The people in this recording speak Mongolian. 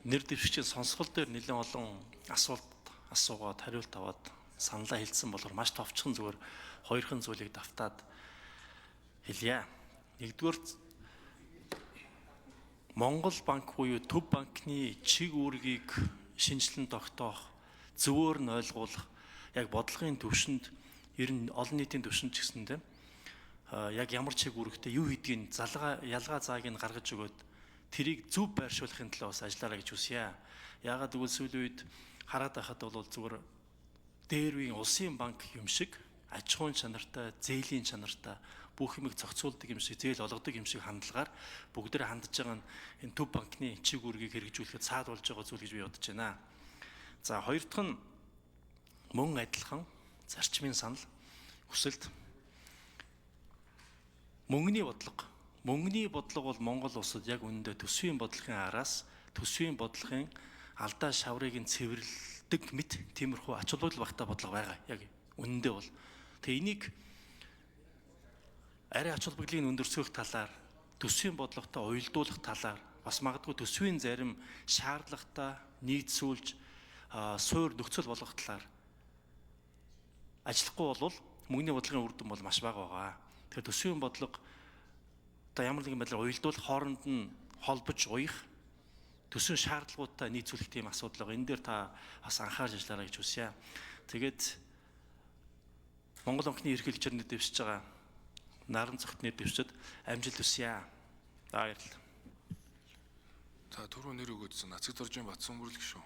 нэр дэвшигчийн сонсгол дээр нэлээд олон асуулт асуугаад хариулт аваад саналаа хэлсэн болохоор маш товчхон зүгээр хоёрхан зүйлийг давтаад хэлье. Нэгдүгээр Монгол банк буюу Төв банкны чиг үүргийг шинжилэн тогтоох, зөвөөр нь ойлгуулах, яг бодлогын түвшинд ер нь олон нийтийн түвшинд ч гэсэн тийм яг ямар чиг үүрэгтэй юу хийдгийг ялгаа зааг нь гаргаж өгөөд тэрийг зөв байршуулахын төлөө бас ажиллаарай гэж хүсье. Яагаад гэвэл сүүлийн үед хараад байхад бол зүгээр дээр үеийн улсын банк юм шиг аж ахуйн чанартай, зээлийн чанартай бүх юмыг зохицуулдаг юм шиг, зээл олгодог юм шиг хандлагаар бүгдээр хандж байгаа нь энэ Төв банкны чиг үүргийг хэрэгжүүлэхэд саадуулж байгаа зүйл гэж би бодож байна. За хоёр дахь нь мөн адилхан зарчмын санал хүсэлт. Мөнгөний бодлого. Мөнгөний бодлого бол Монгол улсад яг үнэндээ төсвийн бодлогын араас төсвийн бодлогын алдаа шаврыг нь цэвэрлдэг мэт тиймэрхүү ач холбогдол багтаа бодлого байгаа. Яг үнэндээ бол. Тэгээ энийг арай ач холбогдлыг өндөрсгөх талаар, төсвийн бодлоготой уялдуулах талаар, бас магадгүй төсвийн зарим шаардлагатай нийцүүлж суур нөхцөл болгох талаар ажиллахгүй бол мөнгөний бодлогын үр дүн бол маш бага байгаа. Тэгэхээр төсвийн бодлого одоо ямар нэгэн байдлаар уялдуулах, хооронд нь холбож уях, төсвийн шаардлагуудтай нийцүүлэх тийм асуудал байгаа. Энэ дээр та бас анхаарч ажиллаарай гэж хүсье. Тэгээд Монгол банкны ерөнхийлөгчөөр дэвшиж байгаа наран цогтны дэвшид амжилт хүсье. Баярлалаа. За түрүү нэр өгөөдсөн Нацаг Доржийн Батсүмбүрэл гişүү.